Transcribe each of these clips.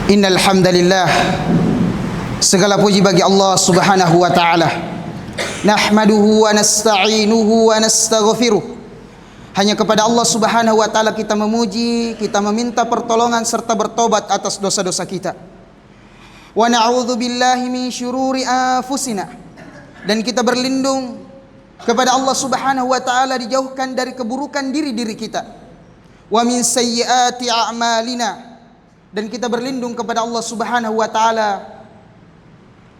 Innal hamdalillah, segala puji bagi Allah Subhanahu wa taala. Nahmaduhu wa nasta'inuhu wa nastaghfiruh. Hanya kepada Allah Subhanahu wa taala kita memuji, kita meminta pertolongan serta bertobat atas dosa-dosa kita. Wa na'udzu billahi min syururi anfusina, dan kita berlindung kepada Allah Subhanahu wa taala dijauhkan dari keburukan diri-diri kita. Wa min sayyiati a'malina, dan kita berlindung kepada Allah Subhanahu wa taala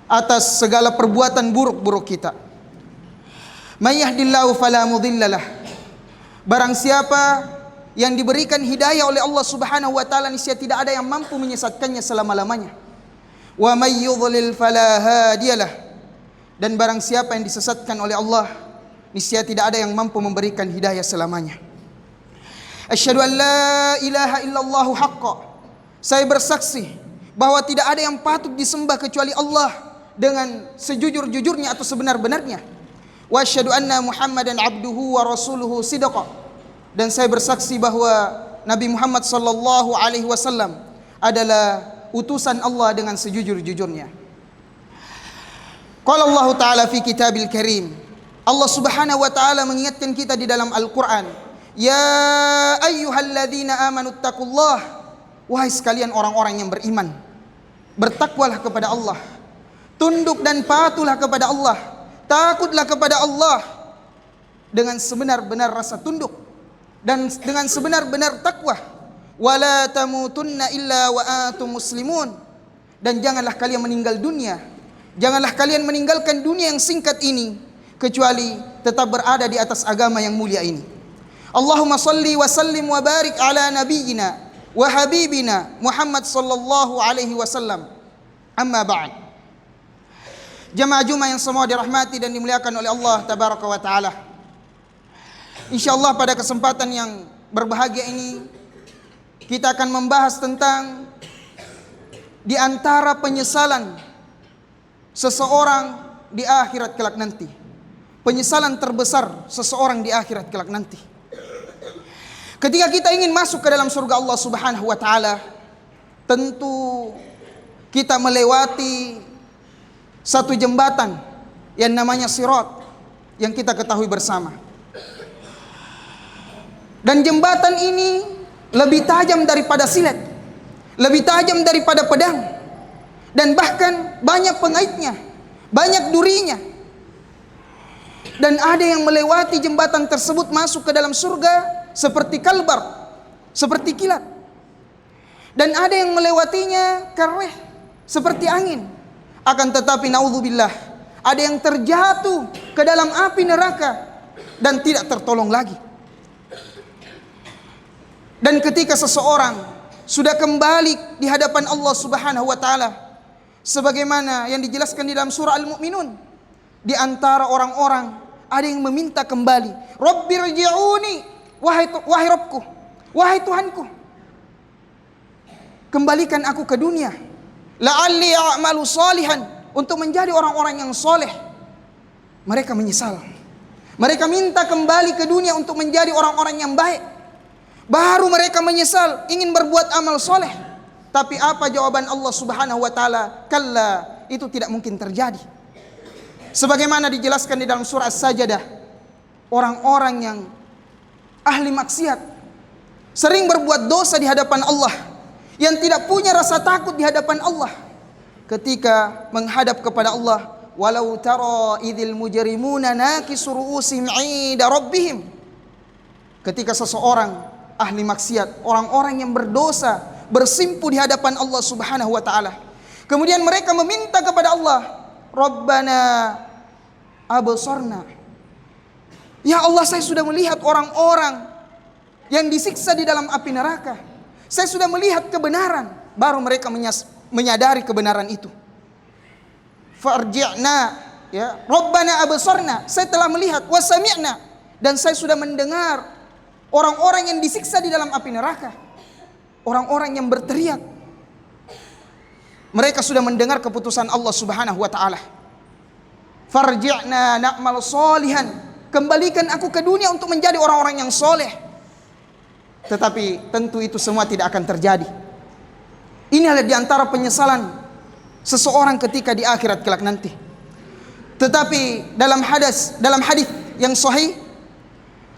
atas segala perbuatan buruk-buruk kita. May yahdillahu fala mudhillalah. Barang siapa yang diberikan hidayah oleh Allah Subhanahu wa taala, niscaya tidak ada yang mampu menyesatkannya selama-lamanya. Wa may yudlil fala hadiyalah. Dan barang siapa yang disesatkan oleh Allah, niscaya tidak ada yang mampu memberikan hidayah selamanya. Asyhadu an la ilaha illallah haqqan. Saya bersaksi bahwa tidak ada yang patut disembah kecuali Allah dengan sejujur-jujurnya atau sebenar-benarnya. Wa asyhadu anna Muhammadan abduhu wa rasuluhu sidqa. Dan saya bersaksi bahwa Nabi Muhammad sallallahu alaihi wasallam adalah utusan Allah dengan sejujur-jujurnya. Qala Allah taala fi kitabil karim. Allah Subhanahu wa taala mengingatkan kita di dalam Al-Qur'an, ya ayyuhalladzina amanu taqullaha. Wahai sekalian orang-orang yang beriman, bertakwalah kepada Allah, tunduk dan patuhlah kepada Allah, takutlah kepada Allah dengan sebenar-benar rasa tunduk dan dengan sebenar-benar takwa. Wala tamutunna illa wa antum muslimun. Dan janganlah kalian meninggal dunia, janganlah kalian meninggalkan dunia yang singkat ini kecuali tetap berada di atas agama yang mulia ini. Allahumma salli wa sallim wa barik ala nabiyyina wa habibina Muhammad sallallahu alaihi wasallam. Amma ba'd. Jamaah Jumat yang semua dirahmati dan dimuliakan oleh Allah tabaraka wa taala. Insyaallah pada kesempatan yang berbahagia ini kita akan membahas tentang di antara penyesalan seseorang di akhirat kelak nanti. Penyesalan terbesar seseorang di akhirat kelak nanti. Ketika kita ingin masuk ke dalam surga Allah Subhanahu wa taala, tentu kita melewati satu jembatan yang namanya Sirat yang kita ketahui bersama. Dan jembatan ini lebih tajam daripada silet, lebih tajam daripada pedang, dan bahkan banyak pengaitnya, banyak durinya. Dan ada yang melewati jembatan tersebut masuk ke dalam surga seperti kalbar, seperti kilat. Dan ada yang melewatinya kareh, seperti angin. Akan tetapi naudzubillah, ada yang terjatuh ke dalam api neraka dan tidak tertolong lagi. Dan ketika seseorang sudah kembali di hadapan Allah Subhanahu wa taala, sebagaimana yang dijelaskan di dalam surah Al-Mu'minun, di antara orang-orang ada yang meminta kembali, Rabbirji'uni, wahai Rabbku, wahai Tuhanku, kembalikan aku ke dunia, la'alli a'malu salihan, untuk menjadi orang-orang yang soleh. Mereka menyesal, mereka minta kembali ke dunia untuk menjadi orang-orang yang baik. Baru mereka menyesal ingin berbuat amal soleh. Tapi apa jawaban Allah Subhanahu wa taala? Kalla, itu tidak mungkin terjadi. Sebagaimana dijelaskan di dalam surah As-Sajdah, orang-orang yang ahli maksiat, sering berbuat dosa di hadapan Allah, yang tidak punya rasa takut di hadapan Allah, ketika menghadap kepada Allah, walau tara idzil mujrimuna nakisu ru'usihim 'inda rabbihim. Ketika seseorang ahli maksiat, orang-orang yang berdosa, bersimpu di hadapan Allah Subhanahu wa taala, kemudian mereka meminta kepada Allah, Rabbana absarna. Ya Allah, saya sudah melihat orang-orang yang disiksa di dalam api neraka. Saya sudah melihat kebenaran. Baru mereka menyadari kebenaran itu. Farji'na, ya, Rabbana absarna. Saya telah melihat, wa sami'na, dan saya sudah mendengar orang-orang yang disiksa di dalam api neraka. Orang-orang yang berteriak. Mereka sudah mendengar keputusan Allah Subhanahu wa taala. Farji'na na'mal solihan. Kembalikan aku ke dunia untuk menjadi orang-orang yang soleh. Tetapi tentu itu semua tidak akan terjadi. Ini adalah di antara penyesalan seseorang ketika di akhirat kelak nanti. Tetapi dalam hadis yang sahih,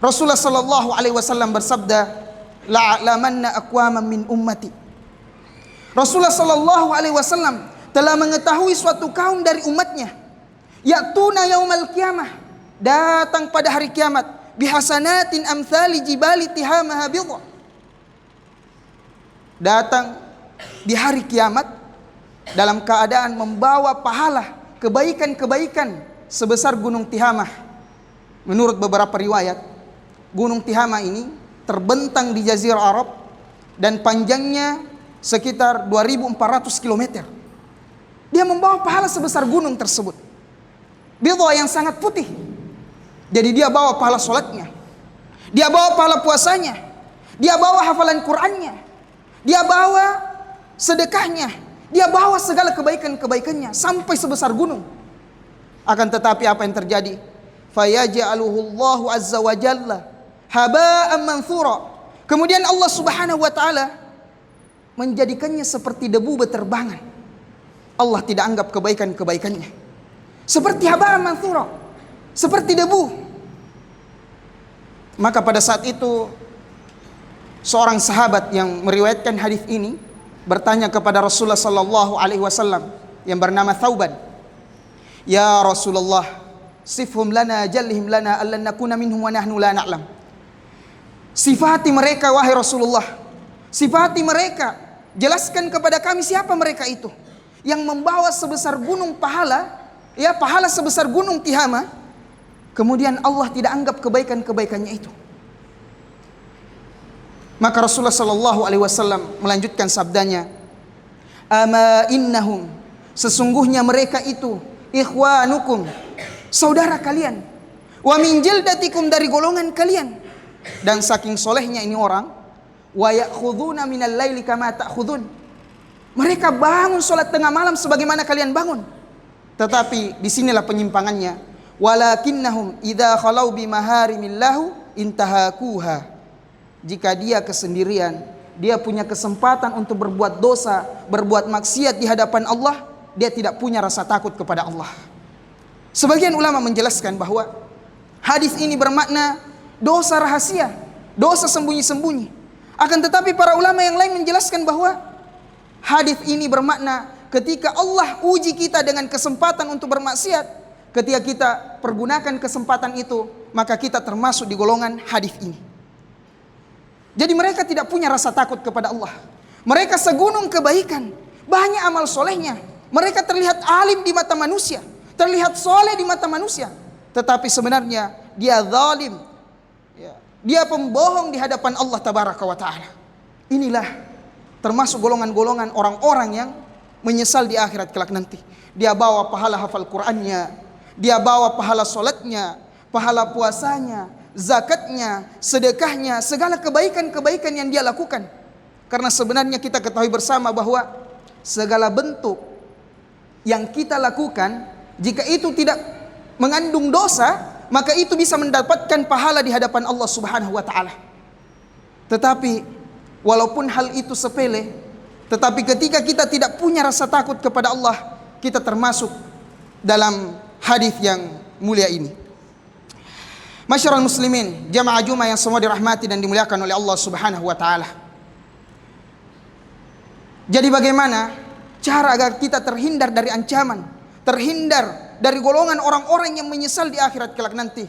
Rasulullah sallallahu alaihi wasallam bersabda, la'lamanna aqwaman min ummati. Rasulullah sallallahu alaihi wasallam telah mengetahui suatu kaum dari umatnya, ya'tuna yaumal qiyamah, datang pada hari kiamat, bihasanatin amthali jibali tihamaha bidha. Datang di hari kiamat dalam keadaan membawa pahala kebaikan-kebaikan sebesar gunung Tihamah. Menurut beberapa riwayat, gunung Tihamah ini terbentang di Jazirah Arab dan panjangnya sekitar 2400 km. Dia membawa pahala sebesar gunung tersebut. Bidha yang sangat putih. Jadi dia bawa pahala sholatnya, dia bawa pahala puasanya, dia bawa hafalan Qur'annya, dia bawa sedekahnya, dia bawa segala kebaikan-kebaikannya sampai sebesar gunung. Akan tetapi apa yang terjadi? Fayaj'aluhu Allahu azza wa jalla haba'an manthura. Kemudian Allah Subhanahu wa taala menjadikannya seperti debu beterbangan. Allah tidak anggap kebaikan-kebaikannya. Seperti haba'an manthura, seperti debu. Maka pada saat itu seorang sahabat yang meriwayatkan hadis ini bertanya kepada Rasulullah sallallahu alaihi wasallam yang bernama Thauban, "Ya Rasulullah, sifhum lana jallihim lana allan nakuna minhum wa nahnu la na'lam." Sifati mereka wahai Rasulullah. Sifati mereka. Jelaskan kepada kami siapa mereka itu yang membawa sebesar gunung pahala, ya pahala sebesar gunung Tihamah, kemudian Allah tidak anggap kebaikan-kebaikannya itu. Maka Rasulullah sallallahu alaihi wasallam melanjutkan sabdanya, "Ama innahum, sesungguhnya mereka itu ikhwanukum, saudara kalian, wa min jildatikum, dari golongan kalian, dan saking solehnya ini orang, wa ya'khuduna minal laili kama ta'khudun." Mereka bangun salat tengah malam sebagaimana kalian bangun. Tetapi disinilah penyimpangannya. Walakinnahum idza khalau bimaharimillahu intahakuha. Jika dia kesendirian, dia punya kesempatan untuk berbuat dosa, berbuat maksiat di hadapan Allah, dia tidak punya rasa takut kepada Allah. Sebagian ulama menjelaskan bahwa hadis ini bermakna dosa rahasia, dosa sembunyi-sembunyi. Akan tetapi para ulama yang lain menjelaskan bahwa hadis ini bermakna ketika Allah uji kita dengan kesempatan untuk bermaksiat, ketika kita pergunakan kesempatan itu, maka kita termasuk di golongan hadis ini. Jadi mereka tidak punya rasa takut kepada Allah. Mereka segunung kebaikan, banyak amal solehnya. Mereka terlihat alim di mata manusia, terlihat soleh di mata manusia. Tetapi sebenarnya dia zalim, dia pembohong di hadapan Allah Tabaraka wa Ta'ala. Inilah termasuk golongan-golongan orang-orang yang menyesal di akhirat kelak nanti. Dia bawa pahala hafal Qur'annya, dia bawa pahala solatnya, pahala puasanya, zakatnya, sedekahnya, segala kebaikan-kebaikan yang dia lakukan. Karena sebenarnya kita ketahui bersama bahwa segala bentuk yang kita lakukan, jika itu tidak mengandung dosa, maka itu bisa mendapatkan pahala di hadapan Allah Subhanahu wa Ta'ala. Tetapi walaupun hal itu sepele, tetapi ketika kita tidak punya rasa takut kepada Allah, kita termasuk dalam hadis yang mulia ini. Masyarul muslimin, jamaah Jumat yang semua dirahmati dan dimuliakan oleh Allah Subhanahu wa Ta'ala. Jadi bagaimana cara agar kita terhindar dari ancaman, terhindar dari golongan orang-orang yang menyesal di akhirat kelak nanti?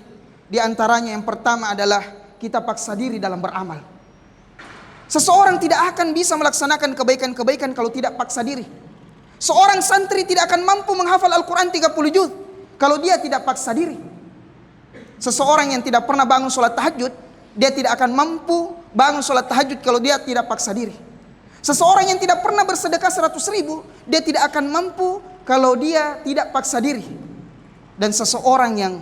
Di antaranya yang pertama adalah kita paksa diri dalam beramal. Seseorang tidak akan bisa melaksanakan kebaikan-kebaikan kalau tidak paksa diri. Seorang santri tidak akan mampu menghafal Al-Quran 30 juz kalau dia tidak paksa diri. Seseorang yang tidak pernah bangun sholat tahajud, dia tidak akan mampu bangun sholat tahajud kalau dia tidak paksa diri. Seseorang yang tidak pernah bersedekah 100.000, dia tidak akan mampu kalau dia tidak paksa diri. Dan seseorang yang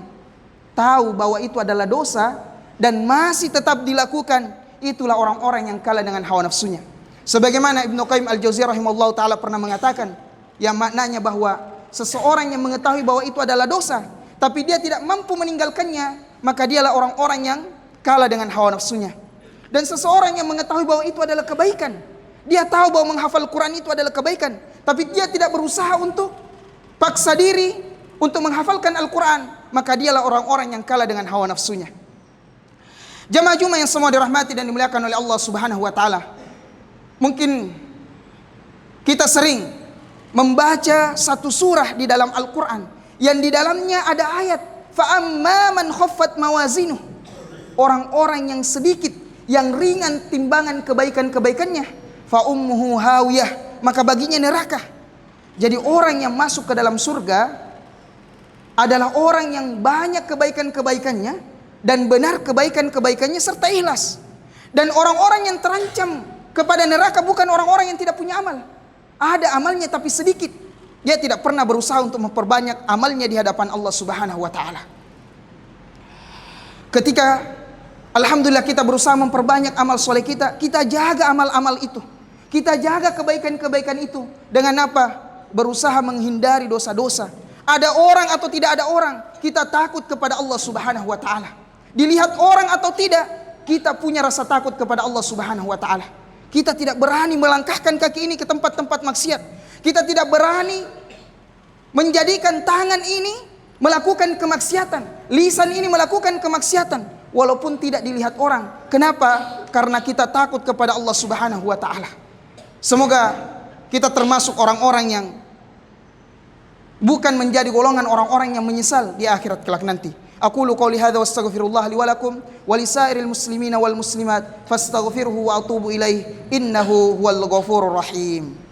tahu bahwa itu adalah dosa dan masih tetap dilakukan, itulah orang-orang yang kalah dengan hawa nafsunya. Sebagaimana Ibnu Qayyim Al-Jauziyah rahimahullah ta'ala pernah mengatakan, yang maknanya bahwa seseorang yang mengetahui bahwa itu adalah dosa, tapi dia tidak mampu meninggalkannya, maka dialah orang-orang yang kalah dengan hawa nafsunya. Dan seseorang yang mengetahui bahwa itu adalah kebaikan, Dia tahu bahwa menghafal Quran itu adalah kebaikan, tapi dia tidak berusaha untuk paksa diri untuk menghafalkan Al-Quran, maka dialah orang-orang yang kalah dengan hawa nafsunya. Jamaah Jumat yang semua dirahmati dan dimuliakan oleh Allah Subhanahu wa taala. Mungkin kita sering membaca satu surah di dalam Al-Quran yang di dalamnya ada ayat fa amma man khaffat mawazinuh. Orang-orang yang sedikit, yang ringan timbangan kebaikan-kebaikannya, fa ummuhu hawiyah, maka baginya neraka. Jadi orang yang masuk ke dalam surga adalah orang yang banyak kebaikan-kebaikannya dan benar kebaikan-kebaikannya serta ikhlas. Dan orang-orang yang terancam kepada neraka bukan orang-orang yang tidak punya amal. Ada amalnya tapi sedikit. Dia tidak pernah berusaha untuk memperbanyak amalnya di hadapan Allah Subhanahu wa taala. Ketika alhamdulillah kita berusaha memperbanyak amal soleh kita, kita jaga amal-amal itu. Kita jaga kebaikan-kebaikan itu. Dengan apa? Berusaha menghindari dosa-dosa. Ada orang atau tidak ada orang, kita takut kepada Allah Subhanahu wa taala. Dilihat orang atau tidak, kita punya rasa takut kepada Allah Subhanahu wa taala. Kita tidak berani melangkahkan kaki ini ke tempat-tempat maksiat. Kita tidak berani menjadikan tangan ini melakukan kemaksiatan, lisan ini melakukan kemaksiatan, walaupun tidak dilihat orang. Kenapa? Karena kita takut kepada Allah Subhanahu wa taala. Semoga kita termasuk orang-orang yang bukan menjadi golongan orang-orang yang menyesal di akhirat kelak nanti. Aqulu qouli hadza wastaghfirullah li wa lakum wa lisairil muslimina wal muslimat fastaghfiruhu wa atubu ilaih innahu huwal ghafurur rahim.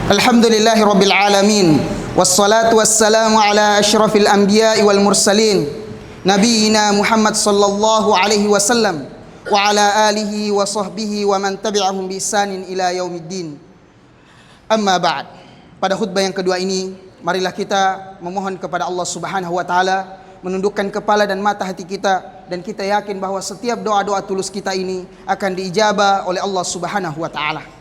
Alhamdulillahi rabbil alamin, wassalatu wassalamu ala asyrafil anbiya'i wal mursalin, nabiyina Muhammad sallallahu alaihi wasallam wa ala alihi wa sahbihi wa man tabi'ahum bi ihsanin ila yaumiddin. Amma ba'd. Pada khutbah yang kedua ini, marilah kita memohon kepada Allah Subhanahu wa taala menundukkan kepala dan mata hati kita, dan kita yakin bahwa setiap doa-doa tulus kita ini akan diijabah oleh Allah Subhanahu wa taala.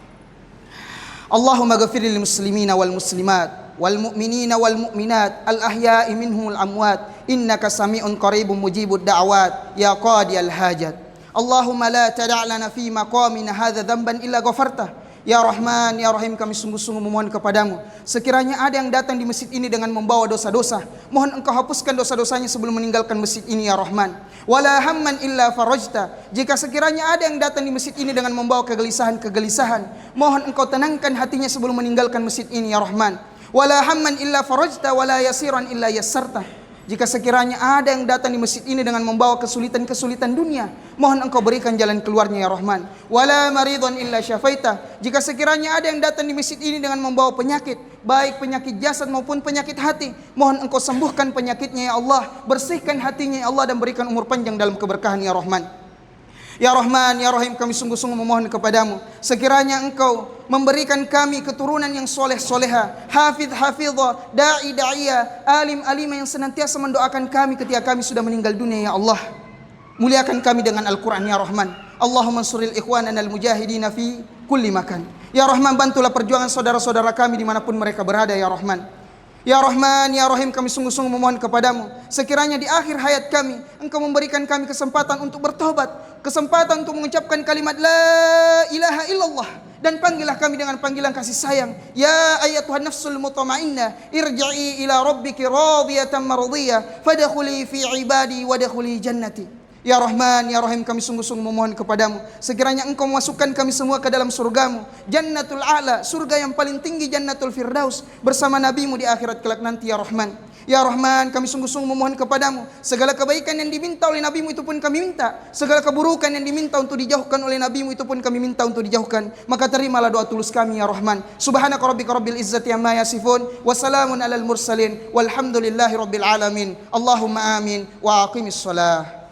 Allahumma ghafir lil muslimina wal muslimat wal mu'minina wal mu'minat al ahya'i minhum al amwat innaka sami'un qaribun mujibud da'wat ya qadiyal hajat. Allahumma la tada' lana fi maqamina hadza dhanban illa ghafartah. Ya Rahman, Ya Rahim, kami sungguh-sungguh memohon kepadamu, sekiranya ada yang datang di masjid ini dengan membawa dosa-dosa, mohon engkau hapuskan dosa-dosanya sebelum meninggalkan masjid ini, Ya Rahman. Wala hamman illa farajta, jika sekiranya ada yang datang di masjid ini dengan membawa kegelisahan-kegelisahan, mohon engkau tenangkan hatinya sebelum meninggalkan masjid ini, Ya Rahman. Wala hamman illa farajta wala yasiran illa yassarta, jika sekiranya ada yang datang di masjid ini dengan membawa kesulitan-kesulitan dunia, mohon engkau berikan jalan keluarnya, Ya Rahman. Wala maridun illa syafaita, jika sekiranya ada yang datang di masjid ini dengan membawa penyakit, baik penyakit jasad maupun penyakit hati, mohon engkau sembuhkan penyakitnya, Ya Allah. Bersihkan hatinya, Ya Allah, dan berikan umur panjang dalam keberkahan, Ya Rahman. Ya Rahman, Ya Rahim, kami sungguh-sungguh memohon kepadamu, sekiranya engkau memberikan kami keturunan yang soleh-soleha, hafidh-hafidhah, da'i-da'iyah, alim-alimah yang senantiasa mendoakan kami ketika kami sudah meninggal dunia, Ya Allah. Muliakan kami dengan Al-Quran, Ya Rahman. Allahumma ansuril ikhwanana al-mujahidina fi kulli makan. Ya Rahman, bantulah perjuangan saudara-saudara kami dimanapun mereka berada, Ya Rahman. Ya Rahman, Ya Rahim, kami sungguh-sungguh memohon kepadamu, sekiranya di akhir hayat kami engkau memberikan kami kesempatan untuk bertobat, kesempatan untuk mengucapkan kalimat la ilaha illallah, dan panggillah kami dengan panggilan kasih sayang. Ya ayyatuhan nafsul mutmainnah, irji'i ila rabbiki radiyatan mardiyah, fadkhuli fi ibadi wadkhuli jannati. Ya Rahman, Ya Rahim, kami sungguh-sungguh memohon kepadamu, sekiranya engkau memasukkan kami semua ke dalam surgamu, Jannatul A'la, surga yang paling tinggi, Jannatul Firdaus, bersama nabimu di akhirat kelak nanti, Ya Rahman. Ya Rahman, kami sungguh-sungguh memohon kepadamu, segala kebaikan yang diminta oleh nabimu itu pun kami minta, segala keburukan yang diminta untuk dijauhkan oleh nabimu itu pun kami minta untuk dijauhkan. Maka terimalah doa tulus kami, Ya Rahman. Subhanaka rabbika rabbil izzati amma yasifun, wassalamun alal mursalin, walhamdulillahi rabbil alamin. Allahumma amin wa aqimis salah.